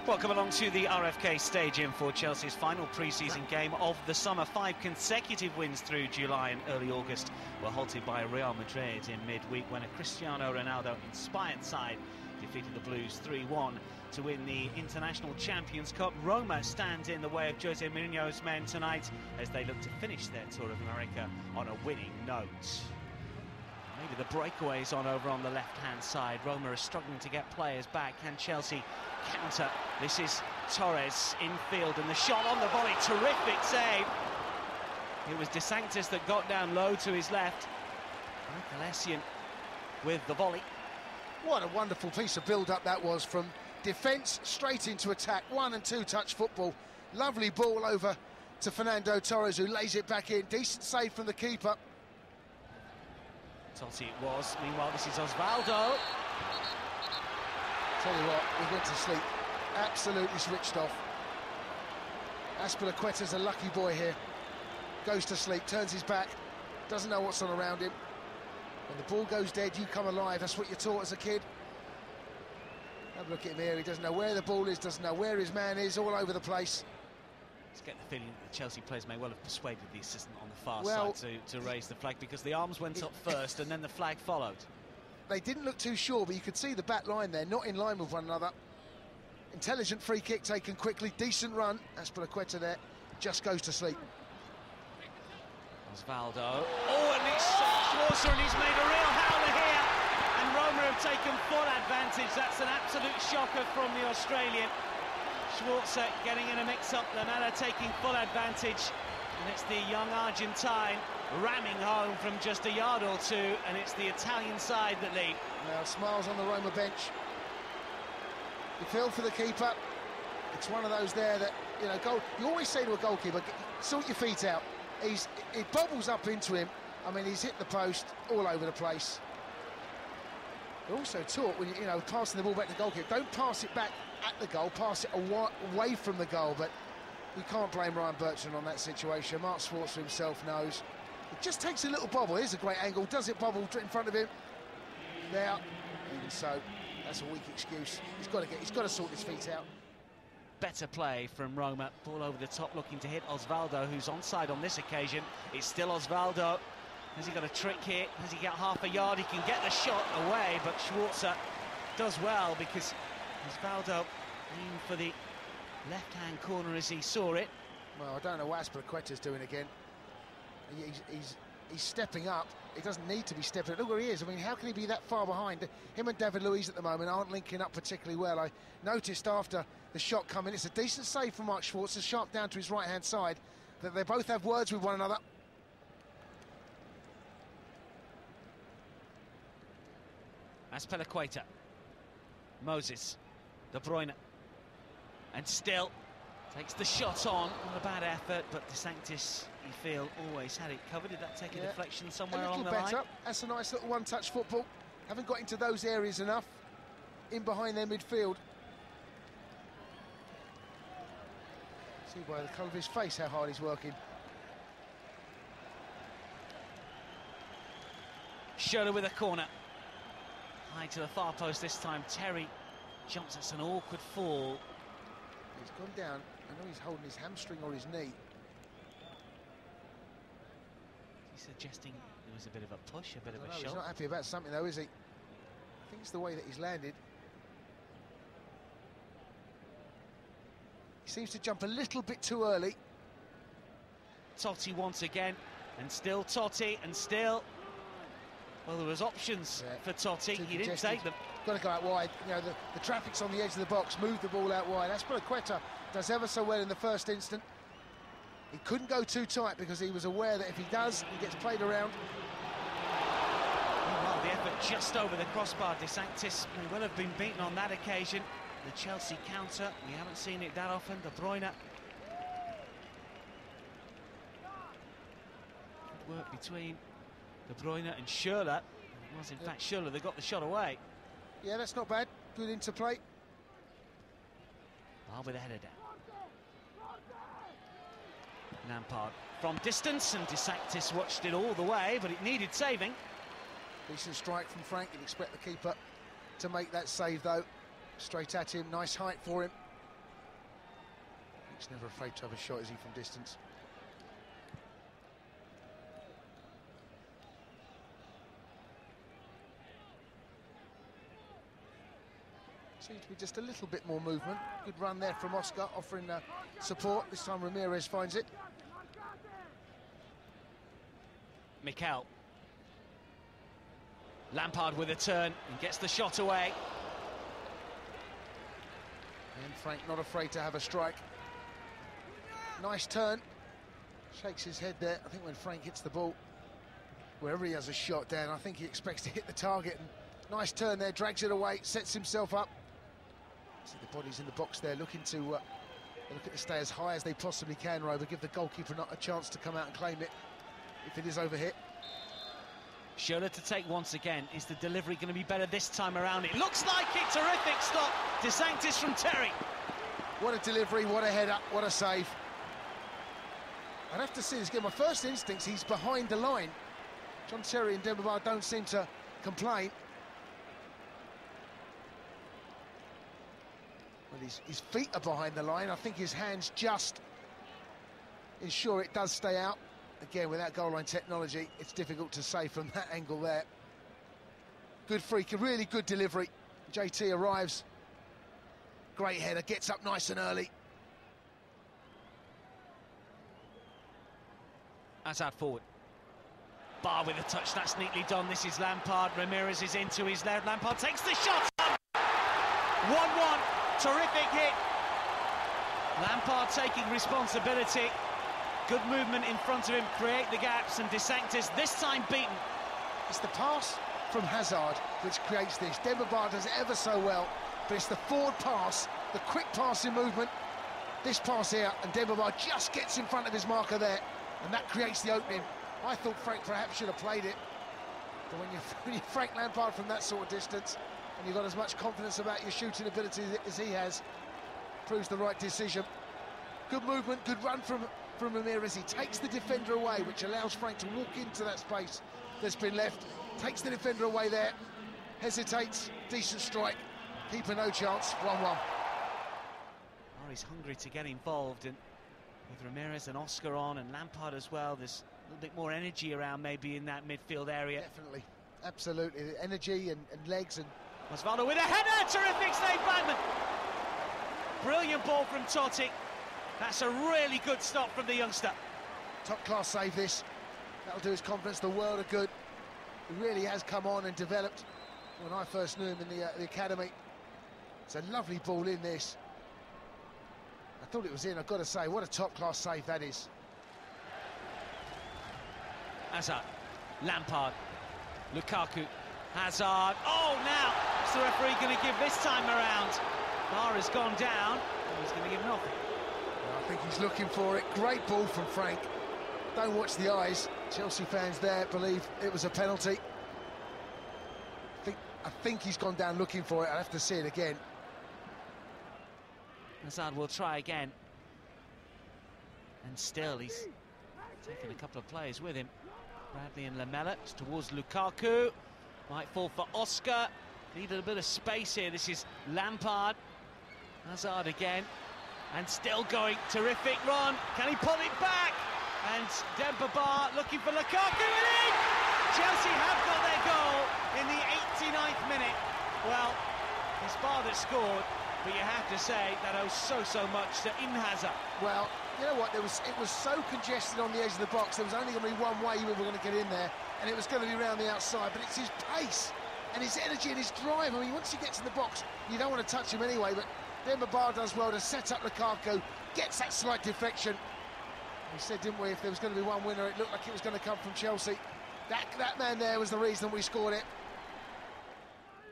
Welcome along to the RFK Stadium for Chelsea's final pre-season game of the summer. 5 consecutive wins through July and early August were halted by Real Madrid in midweek when a Cristiano Ronaldo-inspired side defeated the Blues 3-1 to win the International Champions Cup. Roma stand in the way of Jose Mourinho's men tonight as they look to finish their Tour of America on a winning note. Maybe the breakaway's on over on the left-hand side. Roma is struggling to get players back. Can Chelsea counter? This is Torres infield and the shot on the volley. Terrific save. It was De Sanctis that got down low to his left. Michael with the volley. What a wonderful piece of build-up that was, from defence straight into attack. 1- and 2-touch football. Lovely ball over to Fernando Torres, who lays it back in. Decent save from the keeper. Totti it was. Meanwhile, this is Osvaldo. Tell you what, he went to sleep. Absolutely switched off. Azpilicueta's a lucky boy here. Goes to sleep, turns his back, doesn't know what's on around him. When the ball goes dead, you come alive. That's what you're taught as a kid. Have a look at him here. He doesn't know where the ball is, doesn't know where his man is, all over the place. Just get the feeling that the Chelsea players may well have persuaded the assistant on the far side to raise the flag, because the arms went up first and then the flag followed. They didn't look too sure, but you could see the back line there, not in line with one another. Intelligent free kick taken quickly, decent run. Azpilicueta there, just goes to sleep. Osvaldo. Oh, and it's Schwarzer, and he's made a real howler here. And Roma have taken full advantage. That's an absolute shocker from the Australian. Schwarzer getting in a mix-up, Lamela taking full advantage, and it's the young Argentine ramming home from just a yard or two, and it's the Italian side that lead. Now smiles on the Roma bench. You feel for the keeper. It's one of those there that, you know, you always say to a goalkeeper, sort your feet out. It bobbles up into him. I mean, he's hit the post all over the place. They're also taught, when you know, passing the ball back to the goalkeeper, don't pass it back at the goal, pass it away from the goal. But you can't blame Ryan Bertrand on that situation. Mark Schwarzer himself knows. It just takes a little bobble. Here's a great angle. Does it bobble in front of him? There. Even so, that's a weak excuse. He's got to sort his feet out. Better play from Roma. Ball over the top, looking to hit Osvaldo, who's onside on this occasion. It's still Osvaldo. Has he got a trick here? Has he got half a yard? He can get the shot away, but Schwarzer does well, because Osvaldo aimed for the left-hand corner as he saw it. Well, I don't know what Azpilicueta's doing again. He's stepping up. He doesn't need to be stepping up. Look where he is. I mean, how can he be that far behind? Him and David Luiz at the moment aren't linking up particularly well. I noticed after the shot coming, it's a decent save from Mark Schwarzer, sharp down to his right-hand side, that they both have words with one another. Azpilicueta, Moses, De Bruyne, and still takes the shot on. Not a bad effort, but De Sanctis, you feel, always had it covered. Did that take a deflection somewhere along the line? That's a nice little one-touch football. Haven't got into those areas enough, in behind their midfield. See by the colour of his face how hard he's working. Schürrle with a corner. High to the far post this time. Terry jumps. That's an awkward fall. He's gone down. I know he's holding his hamstring or his knee. He's suggesting there was a bit of a push, a bit of a shot. He's not happy about something though, is he? I think it's the way that he's landed. He seems to jump a little bit too early. Totti once again, and still Totti, and still. Well, there was options for Totti. He didn't take them. Got to go out wide. You know, the traffic's on the edge of the box. Move the ball out wide. Azpilicueta does ever so well in the first instant. He couldn't go too tight because he was aware that if he does, he gets played around. Well, the effort just over the crossbar. De Sanctis may well have been beaten on that occasion. The Chelsea counter, we haven't seen it that often. De Bruyne. Good work between De Bruyne and Schürrle. It was in fact Schürrle that got the shot away. Yeah, that's not bad. Good interplay. With the header down. Lampard from distance, and De Sanctis watched it all the way, but it needed saving. Decent strike from Frank. You'd expect the keeper to make that save though. Straight at him, nice height for him. He's never afraid to have a shot, is he, from distance? Seems to be just a little bit more movement. Good run there from Oscar, offering support. This time Ramirez finds it. Mikel. Lampard with a turn and gets the shot away. And Frank not afraid to have a strike. Nice turn. Shakes his head there. I think when Frank hits the ball, wherever he has a shot down, I think he expects to hit the target. And nice turn there, drags it away, sets himself up. See the bodies in the box there, looking to stay as high as they possibly can, Roma. Give the goalkeeper not a chance to come out and claim it if it is over hit. Schürrle to take once again. Is the delivery going to be better this time around? It looks like it. Terrific stop. De Sanctis from Terry. What a delivery, what a header, what a save. I'd have to see this again. My first instincts, he's behind the line. John Terry and Demba Ba don't seem to complain. Well, his feet are behind the line. I think his hands just ensure it does stay out. Again, without goal line technology, it's difficult to say from that angle there. Good freak, a really good delivery. JT arrives. Great header, gets up nice and early. Hazard forward. Bar with a touch, that's neatly done. This is Lampard. Ramirez is into his left. Lampard takes the shot. 1-1. Terrific hit. Lampard taking responsibility. Good movement in front of him, create the gaps, and De Sanctis this time beaten. It's the pass from Hazard which creates this. Demba Ba does it ever so well, but it's the forward pass, the quick passing movement. This pass here, and Demba Ba just gets in front of his marker there, and that creates the opening. I thought Frank perhaps should have played it, but when you Frank Lampard from that sort of distance, and you've got as much confidence about your shooting ability as he has, proves the right decision. Good movement, good run from Ramirez. He takes the defender away, which allows Frank to walk into that space that's been left. Takes the defender away there, hesitates, decent strike, keeper no chance, 1-1. Oh, he's hungry to get involved, and with Ramirez and Oscar on, and Lampard as well, there's a little bit more energy around maybe in that midfield area. Definitely, absolutely, energy and legs. And Osvaldo with a header, terrific save, Bagman. Brilliant ball from Totti. That's a really good stop from the youngster. Top class save this. That'll do his confidence the world of good. He really has come on and developed when I first knew him in the academy. It's a lovely ball in this. I thought it was in, I've got to say, what a top class save that is. Hazard, Lampard, Lukaku, Hazard. Oh, now, what's the referee going to give this time around? Bar has gone down, and he's going to give nothing. I think he's looking for it. Great ball from Frank. Don't watch the eyes. Chelsea fans there believe it was a penalty. I think he's gone down looking for it. I'll have to see it again. Hazard will try again. And still, he's taken a couple of players with him. Bradley and Lamela towards Lukaku. Might fall for Oscar. Needed a bit of space here. This is Lampard. Hazard again. And still going, terrific run. Can he pull it back? And Demba Ba looking for Lukaku, and in! Chelsea have got their goal in the 89th minute. Well, it's Ba that scored, but you have to say that owes so much to Hazard. Well, you know what, it was so congested on the edge of the box, there was only going to be one way we were going to get in there, and it was going to be around the outside, but it's his pace and his energy and his drive. I mean, once he gets in the box, you don't want to touch him anyway, but Demba Ba does well to set up Lukaku, gets that slight deflection. We said, didn't we, if there was going to be one winner, it looked like it was going to come from Chelsea. That man there was the reason we scored it.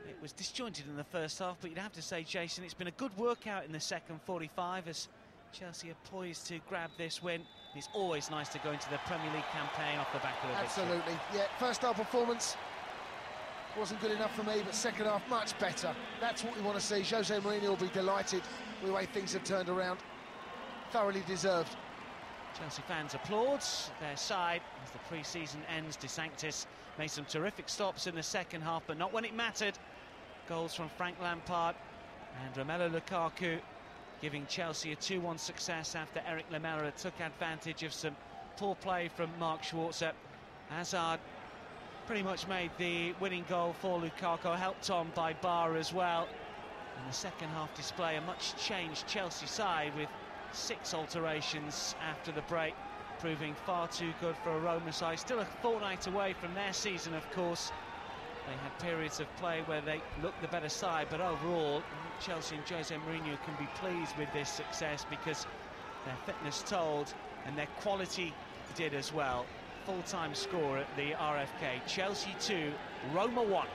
It was disjointed in the first half, but you'd have to say, Jason, it's been a good workout in the second 45 as Chelsea are poised to grab this win. It's always nice to go into the Premier League campaign off the back of a victory. Absolutely, yeah. First half performance wasn't good enough for me, but second half much better. That's what we want to see. Jose Mourinho will be delighted with the way things have turned around. Thoroughly deserved. Chelsea fans applaud their side as the pre-season ends. De Sanctis made some terrific stops in the second half, but not when it mattered. Goals from Frank Lampard and Romelu Lukaku giving Chelsea a 2-1 success after Eric Lamela took advantage of some poor play from Mark Schwarzer. Hazard pretty much made the winning goal for Lukaku, helped on by Barr as well. In the second half display, a much changed Chelsea side with 6 alterations after the break, proving far too good for a Roma side. Still a fortnight away from their season, of course. They had periods of play where they looked the better side, but overall, Chelsea and Jose Mourinho can be pleased with this success because their fitness told and their quality did as well. Full-time score at the RFK. Chelsea 2, Roma 1.